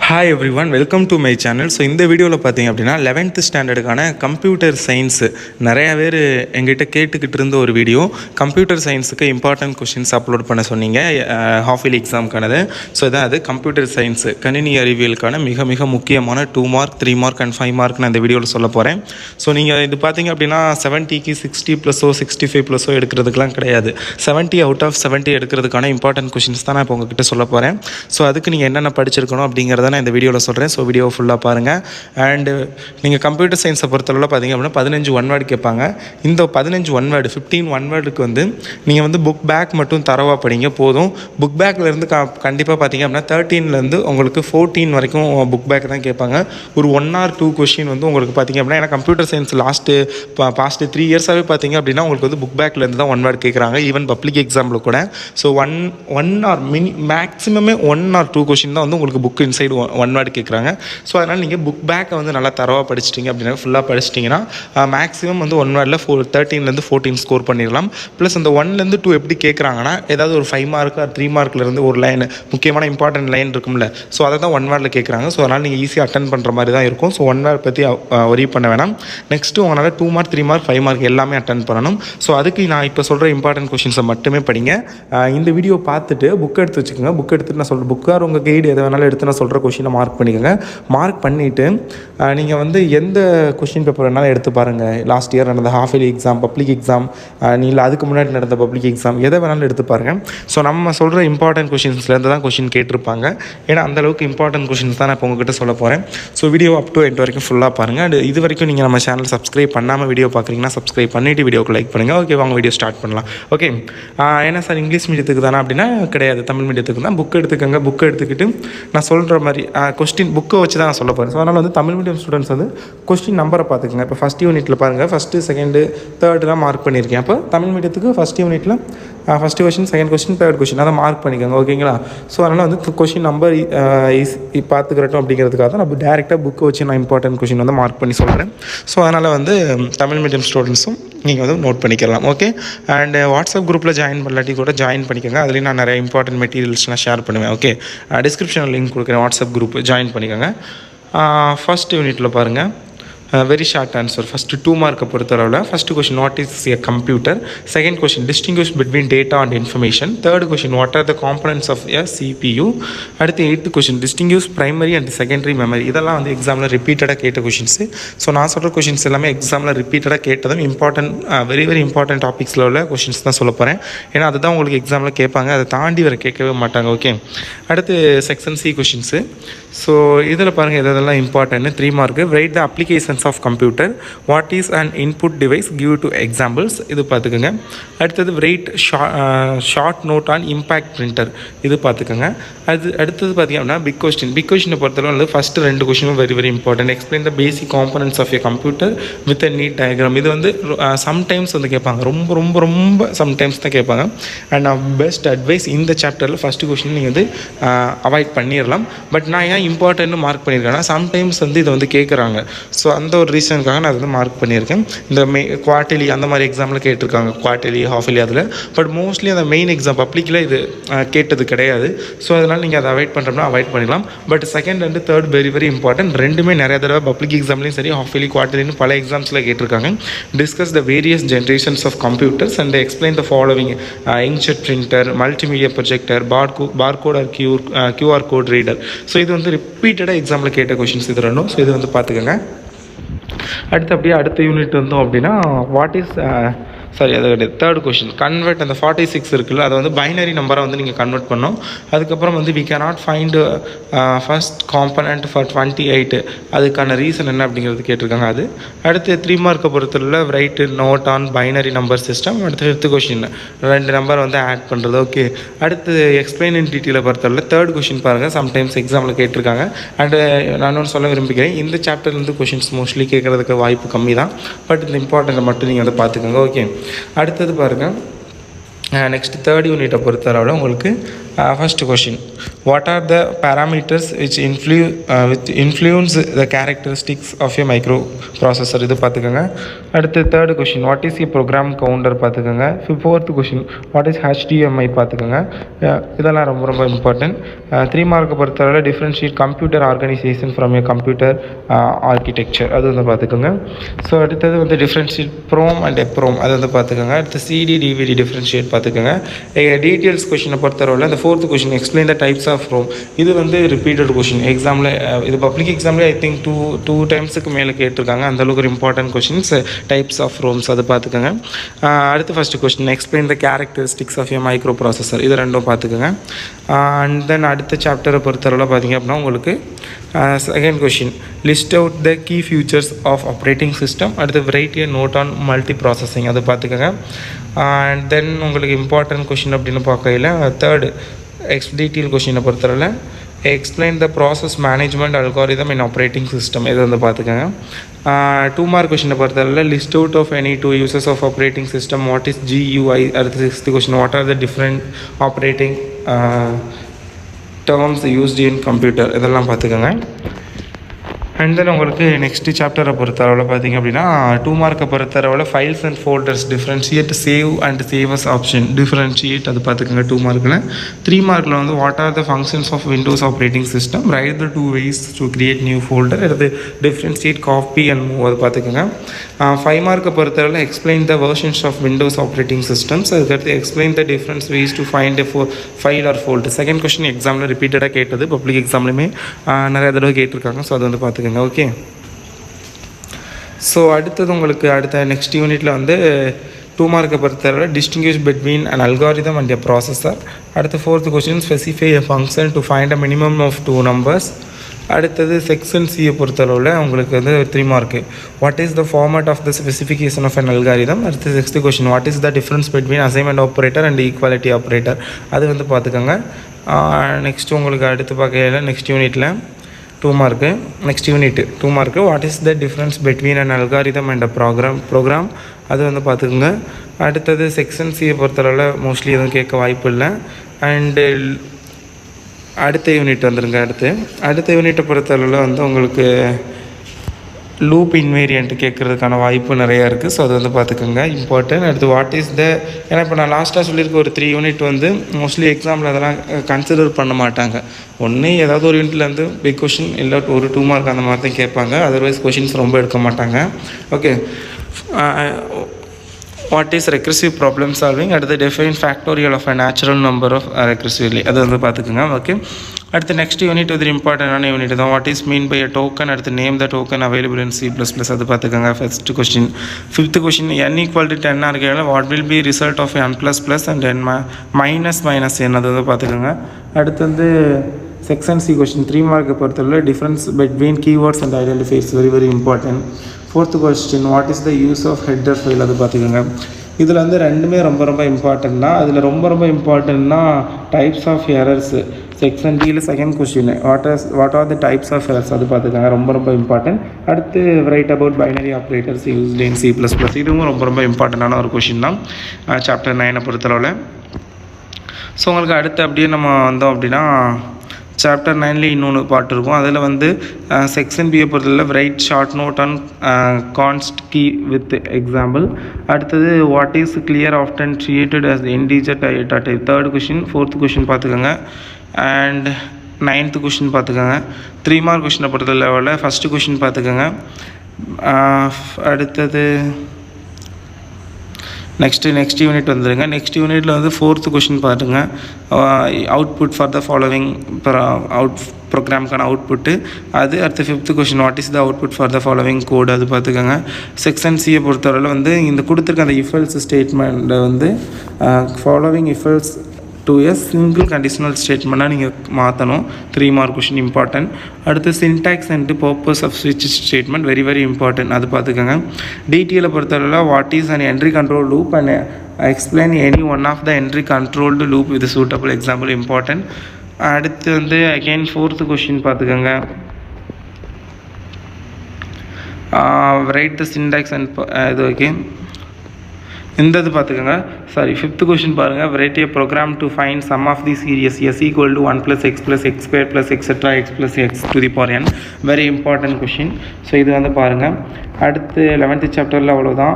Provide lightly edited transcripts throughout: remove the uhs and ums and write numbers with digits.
Hi every one, welcome to my channel. So இந்த வீடியோவில் பார்த்தீங்க அப்படின்னா 11th ஸ்டாண்டர்டுக்கான கம்ப்யூட்டர் சயின்ஸு நிறையா பேர் எங்கிட்ட கேட்டுக்கிட்டு இருந்த ஒரு வீடியோ. கம்ப்யூட்டர் சயின்ஸுக்கு இம்பார்ட்டன்ட் கொஷின்ஸ் அப்லோட் பண்ண சொன்னீங்க ஹாஃப் இயர்லி எக்ஸாமுக்கானது. ஸோ இதான் அது கம்ப்யூட்டர் சயின்ஸு கணினி அறிவியலுக்கான மிக மிக முக்கியமான 2 மார்க் 3 மார்க் அண்ட் 5 மார்க் நான் இந்த வீடியோவில் சொல்ல போகிறேன். ஸோ நீங்கள் இது பார்த்தீங்க அப்படின்னா 70க்கு 60+ஓ 65+ஓ எடுக்கிறதுக்கெலாம் கிடையாது. 70 அவுட் ஆஃப் 70 எடுக்கிறதுக்கான இம்பார்ட்டன்ட் கொஷின்ஸ் தான் நான் இப்போ உங்ககிட்ட சொல்ல போகிறேன். ஸோ அதுக்கு நீங்கள் என்னென்ன படிச்சிருக்கணும் அப்படிங்கிறத நான் இந்த வீடியோவில் சொல்கிறேன். ஸோ வீடியோ ஃபுல்லாக பாருங்கள். அண்டு நீங்கள் கம்ப்யூட்டர் சயின்ஸை பொறுத்தளவில் பார்த்தீங்க அப்படின்னா 15 ஒன் வேர்டு கேட்பாங்க. இந்த 15 ஒன் வேர்டு 15 ஒன் வேர்டுக்கு வந்து நீங்கள் வந்து புக் பேக் மட்டும் தரவாக படிங்க போதும். புக் பேக்லேருந்து கண்டிப்பாக பார்த்தீங்க அப்படின்னா 13லேருந்து உங்களுக்கு 14 வரைக்கும் புக் பேக் தான் கேட்பாங்க. ஒரு 1 or 2 கொஷின் வந்து உங்களுக்கு பார்த்தீங்க அப்படின்னா, ஏன்னா கம்ப்யூட்டர் சயின்ஸ் பாஸ்ட் 3 இயர்ஸாகவே பார்த்தீங்க அப்படின்னா உங்களுக்கு வந்து புக் பேக்லேருந்து தான் ஒன் வேர்டு கேட்குறாங்க. ஈவன் பப்ளிக் எக்ஸாமில் கூட. ஸோ ஒன் ஆர் மேக்ஸிமமே 1 or 2 கொஷின் தான் வந்து உங்களுக்கு புக் இன்சைடு ஒன் வேர்டு கேட்குறாங்க. ஸோ அதனால் நீங்கள் புக் பேக்கை வந்து நல்லா தரவாக படிச்சிட்டிங்க அப்படின்னா, ஃபுல்லாக படிச்சிட்டிங்கன்னா மேக்ஸிமம் வந்து ஒன் வேர்டில் 13லேருந்து 14 ஸ்கோர் பண்ணிடலாம். ப்ளஸ் அந்த 1லேருந்து 2 எப்படி கேட்குறாங்கன்னா, ஏதாவது ஒரு 5 மார்க் ஆர் 3 மார்க்லேருந்து ஒரு லைன் முக்கியமான இம்பார்ட்டன்ட் லைன் இருக்கும்ல, ஸோ அதை தான் ஒன் வேர்டில் கேட்குறாங்க. ஸோ அதனால் நீங்கள் ஈஸியாக அட்டன் பண்ணுற மாதிரி தான் இருக்கும். ஸோ ஒன் வேர்ட் பற்றி ஒரி பண்ண வேணாம். நெக்ஸ்ட்டு உங்களால் 2 மார்க் 3 மார்க் 5 மார்க் எல்லாமே அட்டன் பண்ணணும். ஸோ அதுக்கு நான் இப்போ சொல்கிற இம்பார்ட்டன்ட் கொஷின்ஸை மட்டுமே படிங்க. இந்த வீடியோ பார்த்துட்டு புக் எடுத்து வச்சுக்கோங்க. புக் எடுத்துட்டு நான் சொல்கிறேன், புக்கார் உங்கள் கைடு எதை வேணாலும் எடுத்து நான் சொல்கிற கொஷினை மார்க் பண்ணிக்கோங்க. மார்க் பண்ணிவிட்டு நீங்கள் வந்து எந்த கொஷின் பேப்பர் வேணாலும் எடுத்து பாருங்கள். லாஸ்ட் இயர் நடந்த half yearly exam, public exam, இல்லை அதுக்கு முன்னாடி நடந்த பப்ளிக் எக்ஸாம், எதை வேணாலும் எடுத்து பாருங்கள். ஸோ நம்ம சொல்கிற இம்பார்ட்டன்ட் கொஷின்ஸ்லேருந்து தான் கொஷின் கேட்டிருப்பாங்க. ஏன்னா அந்தளவுக்கு இம்பார்ட்டன்ட் கொஷின்ஸ் தான் நான் இப்போ உங்ககிட்ட சொல்ல போகிறேன். So video up to end வரைக்கும் ஃபுல்லாக பாருங்கள். அண்ட் இது வரைக்கும் நீங்கள் நம்ம சேனல் சப்ஸ்கிரைப் பண்ணாமல் வீடியோ பார்க்குறீங்கன்னா சப்ஸ்கிரைப் பண்ணிவிட்டு வீடியோக்கு லைக் பண்ணுங்கள். ஓகே, வாங்க வீடியோ ஸ்டார்ட் பண்ணலாம். ஓகே, ஏன்னா சார் இங்கிலீஷ் மீடியத்துக்கு தானே அப்படின்னா கிடையாது, தமிழ் மீடியத்துக்கு தான். புக் எடுத்துக்கோங்க. புக் எடுத்துக்கிட்டு நான் சொல்கிற மாதிரி கொஸ்டின் புக்கை வச்சு தான் நான் சொல்ல போகிறேன். ஸோ அதனால் வந்து தமிழ் மீடியம் ஸ்டூடெண்ட்ஸ் வந்து கொஸ்டின் நம்பரை பார்த்துக்கோங்க. இப்போ ஃபஸ்ட் யூனிட்டில் பாருங்கள், ஃபஸ்ட்டு செகண்டு தேர்டுலாம் மார்க் பண்ணியிருக்கேன். அப்போ தமிழ் மீடியத்துக்கு ஃபஸ்ட் யூனிட்டில் first question, second question, third question அதை மார்க் பண்ணிக்கோங்க. ஓகேங்களா? ஸோ அதனால் வந்து கொஷின் நம்பர் பார்த்துக்கிறட்டும் அப்படிங்கிறதுக்காக தான் நான் டேரெக்டாக புக்கை வச்சு நான் இம்பார்ட்டன்ட் கொஷின் வந்து மார்க் பண்ணி சொல்கிறேன். ஸோ அதனால் வந்து தமிழ் மீடியம் ஸ்டூடெண்ட்ஸும் நீங்கள் வந்து நோட் பண்ணிக்கலாம். ஓகே, அண்ட் வாட்ஸ்அப் குரூப்பில் ஜாயின் பண்ணலாட்டி கூட ஜாயின் பண்ணிக்கோங்க. அதுலேயும் நான் நிறைய இம்பார்ட்டன்ட் மெட்டீரியல்ஸ்லாம் ஷேர் பண்ணுவேன். ஓகே, டிஸ்கிரிப்ஷனில் லிங்க் கொடுக்குறேன், வாட்ஸ்அப் குரூப் ஜாயின் பண்ணிக்கோங்க. ஃபஸ்ட் யூனிட்டில் பாருங்கள், வெரி ஷார்ட் ஆன்சர். ஃபஸ்ட்டு 2 மார்க்கை பொறுத்தளவில் first question, what is a computer? Second question, distinguish between data and information. Third question, what are the components of a CPU? அடுத்து 8th question, distinguish primary and secondary memory. இதெல்லாம் வந்து எக்ஸாமில் ரிப்பீட்டடாக கேட்ட questions. So நான் சொல்கிற questions எல்லாமே எக்ஸாமில் ரிப்பீட்டடாக கேட்டதும் இம்பார்ட்டன்ட் வெரி வெரி இம்பார்ட்டன்ட் டாபிக்ஸில் உள்ள கொஷின்ஸ் தான் சொல்ல போகிறேன். ஏன்னா அதுதான் உங்களுக்கு எக்ஸாமில் கேட்பாங்க, அதை தாண்டி வர கேட்கவே மாட்டாங்க. ஓகே, அடுத்து செக்ஷன் C கொஷின்ஸு. ஸோ இதில் பாருங்கள் இதெல்லாம் important 3 mark. Write the applications of computer, what is an input device, give two examples. இது பார்த்துக்கோங்க. அடுத்தது write short note on impact printer. இது பார்த்துக்கோங்க. அடுத்தது பார்த்திங்க அப்படின்னா பிக் கொஸ்டின். பிக் கொஸ்டினை பொறுத்தளவு வந்து ஃபஸ்ட்டு 2 கொஸ்டினும் very very important. Explain the basic components of a computer with a neat diagram. இது வந்து சம்டைம்ஸ் வந்து கேட்பாங்க, ரொம்ப ரொம்ப ரொம்ப சம்டைம்ஸ் தான் கேட்பாங்க. அண்ட் நான் பெஸ்ட் அட்வைஸ் இந்த சாப்டரில் ஃபஸ்ட்டு கொஸ்டின் நீங்கள் வந்து அவாய்ட் பண்ணிடலாம். பட் நான் ஏன் இம்பார்ட்டன்ட்னு மார்க் பண்ணியிருக்கேன்னா, சம்டைம்ஸ் வந்து இதை வந்து கேட்குறாங்க. ஸோ அந்த ஒரு ரீசனுக்காக நான் அதை வந்து மார்க் பண்ணியிருக்கேன். இந்த குவார்ட்டர்லி அந்த மாதிரி எக்ஸாமில் கேட்டிருக்காங்க, குவார்ட்டர்லி ஹாஃப் இயர்லி அதில். பட் மோஸ்ட்லி அந்த மெயின் எக்ஸாம் பப்ளிக்கில் இது கேட்டது கிடையாது. ஸோ அதனால் நீங்கள் அதை அவாய்ட் பண்ணுறோம்னா அவாய்ட் பண்ணிடலாம். But second and third very very important. ரெண்டுமே நிறைய தடவை பப்ளிக் எக்ஸாம்லேயும் சரி, ஹாஃப் இயர்லி குவார்ட்டர்லின்னு பல எக்ஸாம்ஸில் கேட்டிருக்காங்க. Discuss the various generations of computers and explain the following: inkjet printer, multimedia projector, barcode or QR code reader. So இது வந்து ரிப்பீட்டடாக எக்ஸாமில் கேட்ட கொஷின்ஸ் இது ரெண்டும். ஸோ இது வந்து பார்த்துக்கோங்க. அடுத்த யூனிட் வந்தோம் அப்படின்னா, வாட் இஸ் அது கிடையாது. தேர்ட் கொஷின், கன்வெர்ட் அந்த 46 இருக்குல்ல, அதை வந்து பைனரி நம்பரை வந்து நீங்கள் கன்வெர்ட் பண்ணோம். அதுக்கப்புறம் வந்து we cannot find first component for 28. அதுக்கான ரீசன் என்ன அப்படிங்கிறது கேட்டிருக்காங்க. அது அடுத்து 3 மார்க்கை பொறுத்தவரை write note on binary number system. அடுத்து 5th கொஷின், 2 நம்பர் வந்து ஆட் பண்ணுறது. ஓகே, அடுத்து எக்ஸ்பிளைன் இன் டீட்டெயிலை பொறுத்தவரை தேர்ட் கொஷின் பாருங்கள், சம்டைம்ஸ் எக்ஸாமில் கேட்டிருக்காங்க. அண்டு நான் ஒன்று சொல்ல விரும்புகிறேன், இந்த சாப்டர்லேருந்து கொஷின்ஸ் மோஸ்ட்லி கேட்குறதுக்கு வாய்ப்பு கம்மி தான். பட் இந்த இம்பார்ட்டண்ட்டை மட்டும் நீங்கள் வந்து பார்த்துக்கோங்க. ஓகே, அடுத்தது பாருங்கள், நெக்ஸ்ட் தேர்ட் யூனிட்டை பொறுத்தளவில் உங்களுக்கு First question, what are the parameters which influence the characteristics of a microprocessor? இது பார்த்துக்கோங்க. அடுத்து third question, what is a program counter பார்த்துக்கோங்க. Fourth question, what is HDMI பார்த்துக்கோங்க. இதெல்லாம் ரொம்ப ரொம்ப இம்பார்ட்டன்ட். 3 மார்க்கை பொறுத்தவரை differentiate computer organization from a computer architecture அது வந்து பார்த்துக்கோங்க. ஸோ அடுத்தது வந்து டிஃப்ரென்ஷியேட் ப்ரோம் அண்ட் எப்ரோம் அது வந்து பார்த்துக்கோங்க. அடுத்து CD DVD டிஃப்ரென்ஷியேட் பார்த்துக்கோங்க. டீட்டெயில்ஸ் கொஷினை பொறுத்தவரை அந்த fourth question, explain the types of ROM. இது வந்து ரிப்பீட்டட் கொஷின் எக்ஸாமில், இது பப்ளிக் எக்ஸாம்லேயே ஐ திங்க் டூ டைம்ஸுக்கு மேலே கேட்டிருக்காங்க. அந்தளவுக்கு ஒரு important questions types of ROMs அது பார்த்துக்கோங்க. அடுத்து first question, explain the characteristics of a microprocessor, இது ரெண்டும் பார்த்துக்கோங்க. அண்ட் தென் அடுத்த சாப்டரை பொறுத்தவரை பார்த்திங்க அப்படின்னா உங்களுக்கு second question, list out the key features of operating system. அடுத்து variety and note on multi processing அது பார்த்துக்கோங்க. அண்ட் தென் உங்களுக்கு இம்பார்ட்டன்ட் கொஷின் அப்படின்னு பார்க்கையில் தேர்டு டீட்டெயில் கொஷினை பொறுத்தவரை explain the process management algorithm in operating system இது வந்து பார்த்துக்கோங்க. 2 மார்க் கொஷினை பொறுத்தவரை list out of any 2 uses of operating system, what is GUI. அடுத்து 6th question, what are the different operating terms used in computer இதெல்லாம் பார்த்துக்கோங்க. And then உங்களுக்கு next சாப்டரை பொறுத்தளவில் பார்த்திங்க அப்படின்னா 2 மார்க்கை பொறுத்தளவில் files and folders differentiate save and save as option differentiate அது பார்த்துக்கோங்க 2 மார்க்கில். 3 மார்க்கில் வந்து what are the functions of Windows operating system, write the 2 ways to create new folder, அடுத்து டிஃப்ரென்ஷியேட் காப்பி அண்ட் மூவ் அது பார்த்துக்கோங்க. 5 மார்க்கை பொறுத்தளவில் explain the versions of Windows operating systems, அதுக்கடுத்து explain the difference ways to find a file or folder. Second question எக்ஸாமில் ரிப்பீட்டடாக கேட்டது, public எக்ஸாம்லையுமே நிறைய தடவை கேட்டிருக்காங்க. ஸோ அது வந்து பார்த்துக்கோங்க. ஓகே, ஸோ அடுத்தது உங்களுக்கு அடுத்த நெக்ஸ்ட் யூனிட்டில் வந்து 2 மார்க்கை பொறுத்தவரை distinguish between an algorithm and a processor. அடுத்து 4th question, specify a function to find a minimum of 2 numbers. அடுத்தது செக்ஷன் சியை பொறுத்தளவில் உங்களுக்கு வந்து 3 mark, what is the format of the specification of an algorithm. அடுத்து 6th question, what is the difference between assignment operator and equality operator அது வந்து பார்த்துக்கோங்க. Next உங்களுக்கு அடுத்து பார்க்கல நெக்ஸ்ட் யூனிட்டில் 2 mark, next unit 2 mark, what is the difference between an algorithm and a program அது வந்து பார்த்துக்குங்க. அடுத்தது செக்ஷன் சியை பொறுத்தளவில் மோஸ்ட்லி எதுவும் கேட்க வாய்ப்பு இல்லை. அண்டு அடுத்த யூனிட் வந்துருங்க. அடுத்த யூனிட்டை பொறுத்தளவில் வந்து உங்களுக்கு லூப் இன்வேரியன்ட் கேட்குறதுக்கான வாய்ப்பு நிறையா இருக்குது. ஸோ அது வந்து பார்த்துக்கோங்க இம்பார்ட்டன்ட். அடுத்து வாட் இஸ் த, ஏன்னா இப்போ நான் லாஸ்ட்டாக சொல்லியிருக்க ஒரு 3 யூனிட் வந்து மோஸ்ட்லி எக்ஸாமில் அதெல்லாம் கன்சிடர் பண்ண மாட்டாங்க. ஒன்று ஏதாவது ஒரு யூனிட்லேருந்து பிக் கொஷின் இல்லை ஒரு 2 மார்க் அந்த மாதிரி தான் கேட்பாங்க. அதர்வைஸ் கொஷின்ஸ் ரொம்ப எடுக்க மாட்டாங்க. Okay, what is recursive problem solving, அடுத்து define factorial of a natural number of recursively அது வந்து பார்த்துக்குங்க. ஓகே, அடுத்து நெக்ஸ்ட் யூனிட் ஒரு இம்பார்ட்டண்டான யூனிட் தான், what is mean by a token. அடுத்து name the token available in C++ அது பார்த்துக்கோங்க. First question. 5th question, n = 10 இருக்கையில் what will be result of n++ and n -n அது வந்து பார்த்துக்கோங்க. அடுத்து வந்து செக்ஷன் C கொஸ்டின் 3 மார்க்கை பொறுத்தவரை difference between keywords and identifies very very important. 4th question, what is the use of header file அது பார்த்துக்கோங்க. இதில் வந்து ரெண்டுமே ரொம்ப ரொம்ப இம்பார்ட்டன்ட்னா, அதில் ரொம்ப ரொம்ப இம்பார்ட்டன்ட்னா டைப்ஸ் ஆஃப் எரர்ஸு. செக்ஷன் டியில் second question, what are the types of errors அது பார்த்துக்கோங்க, ரொம்ப ரொம்ப இம்பார்ட்டன்ட். அடுத்து write about binary operators used in C++, இதுவும் ரொம்ப ரொம்ப இம்பார்ட்டண்டான ஒரு கொஷின் தான் சாப்டர் 9 பொறுத்தளவில். ஸோ உங்களுக்கு அடுத்து அப்படியே நம்ம வந்தோம் அப்படின்னா சாப்டர் 9லேயே இன்னொன்று பார்ட் இருக்கும். அதில் வந்து செக்ஷன் பியை பொறுத்தவரை write short note on const key with example. அடுத்தது what is clear often treated as integer data type. 3rd question 4th question பார்த்துக்கோங்க. அண்ட் 9th கொஷின் பார்த்துக்கோங்க. 3 மார்க் கொஷினை பொறுத்த லெவலில் ஃபஸ்ட்டு கொஷின் பார்த்துக்கோங்க. அடுத்தது நெக்ஸ்ட் யூனிட் வந்துடுங்க. நெக்ஸ்ட் யூனிட்டில் வந்து 4th கொஷின் பாருங்க, அவுட்புட் ஃபார் த ஃபாலோவிங் ப்ரோக்ராமுக்கான அவுட்புட்டு அது. அடுத்து 5th question, what is the output for the following code அது பார்த்துக்கோங்க. செக்ஷன் சியை பொறுத்தவரையில் வந்து இந்த கொடுத்துருக்க அந்த இஃபெல்ஸ் ஸ்டேட்மெண்ட்டை வந்து following if else to a single conditional ஸ்டேட்மெண்ட்டாக நீங்கள் மாற்றணும். 3 மார்க் கொஷின் இம்பார்ட்டன்ட். அடுத்து சின்டாக்ஸ் அண்ட் பர்பஸ் ஆஃப் ஸ்விட்ச் ஸ்டேட்மெண்ட் வெரி வெரி இம்பார்ட்டன்ட் அது பார்த்துக்கோங்க. டிடிஎலை பொறுத்தவரையில் what is an entry control loop and explain any one of the entry controlled loop with suitable example important. அடுத்து வந்து அகெயின் 4th கொஷின் பார்த்துக்கோங்க. Write the syntax and இது okay. இந்த இது பார்த்துக்கோங்க. சாரி, 5th கொஷின் பாருங்கள். Variety of program to find sum of the series S equal to 1 + x + x² + etcetera x + x⁴n. Very important question. So இது வந்து பாருங்கள். அடுத்து 11th சாப்டரில் அவ்வளோதான்.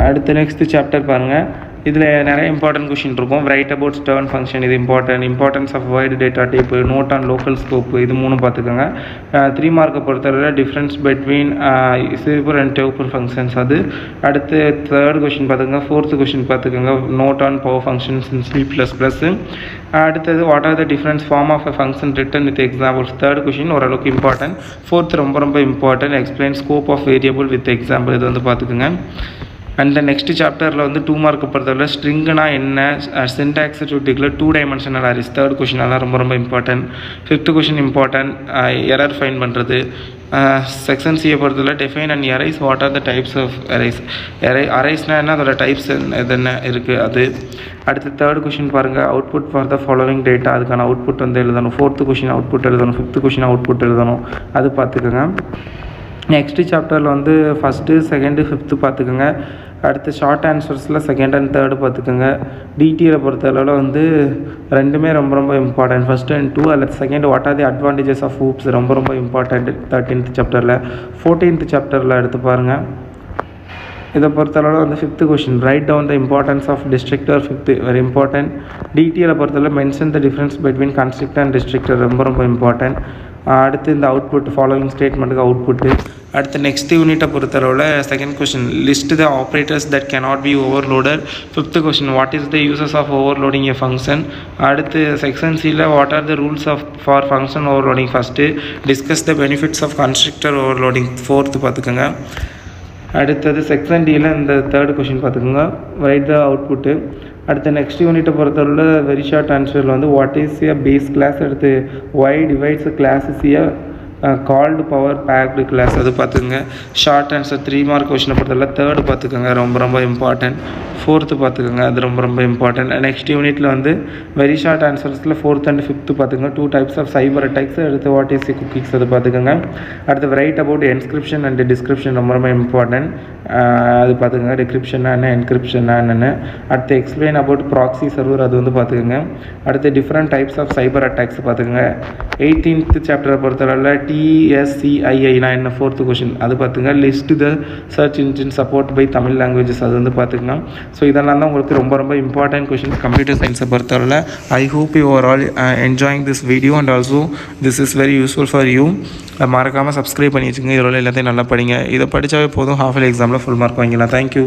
அடுத்து நெக்ஸ்ட் சாப்டர் பாருங்கள். இதில் நிறைய இம்பார்ட்டன்ட் கொஷின் இருக்கும். ரைட் அபவுட் ஸ்டர்ன் ஃபங்க்ஷன், இது importance of void data type, note on local scope, இது 3 பார்த்துக்கோங்க. 3 மார்க்கை பொறுத்தவரை difference between simple and table functions அது. அடுத்து 3rd கொஷின் பார்த்துக்கோங்க. 4th கொஷின் பார்த்துக்கோங்க. Note on power functions in C++. அடுத்தது what are the difference form of a function return with examples. 3rd question ஓரளவுக்கு இம்பார்ட்டன்ட். 4th ரொம்ப important. Explain scope of variable with example, இது வந்து பார்த்துக்கோங்க. And next சாப்டரில் வந்து 2 mark பொறுத்தவரை ஸ்ட்ரிங்குனா என்ன, syntax to declare 2 dimensional arrays. 3rd கொஷினெல்லாம் ரொம்ப important. 5th question important. Error fine பண்ணுறது. செக்ஷன் சியை பொறுத்தவரை define and arrays what are the types of arrays. அரேஸ்னால் என்ன, அதோட டைப்ஸ் என்ன இருக்குது அது. அடுத்து 3rd கொஷின் பாருங்கள். Output for the following data, அதுக்கான அவுட்புட் வந்து எழுதணும். 4th கொஷின் அவுட்புட் எழுதணும். 5th கொஷின் அவுட்புட் எழுதணும். அது பார்த்துக்கோங்க. நெக்ஸ்ட்டு சாப்டரில் வந்து 1st, 2nd, 5th பார்த்துக்கோங்க. அடுத்து ஷார்ட் ஆன்சர்ஸில் 2nd and 3rd பார்த்துக்கோங்க. டிடியில் பொறுத்தளவில் வந்து ரெண்டுமே ரொம்ப இம்பார்ட்டன்ட். 1st and 2 அல்லது 2nd what are the advantages of hoops, ரொம்ப இம்பார்ட்டன்ட் 13th சாப்டரில். 14th சாப்டரில் எடுத்து பாருங்கள். இதை பொறுத்தளவில் வந்து 5th question write down the importance of destructor. 5th very important. டிடியில் பொறுத்தளவில் mention the difference between constructor and destructor, ரொம்ப இம்பார்ட்டன்ட். அடுத்து இந்த அவுட்புட் ஃபாலோவிங் ஸ்டேட்மெண்ட்டுக்கு அவுட்புட்டு. அடுத்து நெக்ஸ்ட் யூனிட்டை பொறுத்தளவில் 2nd question list the operators that cannot be overloaded. 5th question what is the uses of overloading a function. அடுத்து section சியில் what are the rules for function overloading. First discuss the benefits of constructor overloading. 4th பார்த்துக்கோங்க. அடுத்தது section டியில் இந்த 3rd question பார்த்துக்கோங்க. Write the output. அடுத்து next யூனிட்டை பொறுத்தவரை வெரி ஷார்ட் ஆன்சரில் வந்து what is a base class. அடுத்து why divides class is a called power packed class, அது பார்த்துக்கோங்க. ஷார்ட் ஆன்சர் 3 மார்க் கொஷினை பொறுத்தவரை 3rd பார்த்துக்கோங்க. ரொம்ப இம்பார்ட்டன்ட். 4th பார்த்துக்கோங்க. அது ரொம்ப இம்பார்ட்டன்ட். நெக்ஸ்ட் யூனிட்டில் வந்து very short ஆன்சர்ஸில் 4th and 5th பார்த்துக்கோங்க. 2 டைப்ஸ் ஆஃப் சைபர் அட்டாக்ஸ். அடுத்து வாட் இஸ் குக்கிங்ஸ், அது பார்த்துக்கோங்க. அடுத்து ரைட் அபவுட் என்ஸ்கிரிப்ஷன் அண்ட் டிஸ்கிரிப்ஷன், ரொம்ப இம்பார்ட்டன்ட். அது பார்த்துக்கோங்க. டிஸ்கிரிப்ஷனா என்ன, என்கிரிப்ஷனா என்னென்னு. அடுத்து எக்ஸ்பிளைன் அபவுட் ப்ராக்ஸி சர்வர், அது வந்து பார்த்துக்கோங்க. அடுத்து different types of cyber attacks பார்த்துக்கோங்க. 18th சாப்டரை பொறுத்தளவில் TSCII என்ன, 4th கொஷின், அது பார்த்துங்க. List the search engine support by Tamil languages, அது வந்து பார்த்துக்கங்க. ஸோ இதெல்லாம் தான் உங்களுக்கு ரொம்ப இம்பார்ட்டன்ட் கொஷின்ஸ் கம்ப்யூட்டர் சயின்ஸை பொறுத்தவரை. I hope you are all enjoying this video and also this is very useful for you. மறக்காமல் சப்ஸ்கிரைப் பண்ணி வச்சுங்க. இதோட எல்லாத்தையும் நல்லா படிங்க. இதை படித்தாவே போதும், ஹாஃப் இயர்லி எக்ஸாமில் ஃபுல் மார்க் வாங்கிக்கலாம். தேங்க்யூ.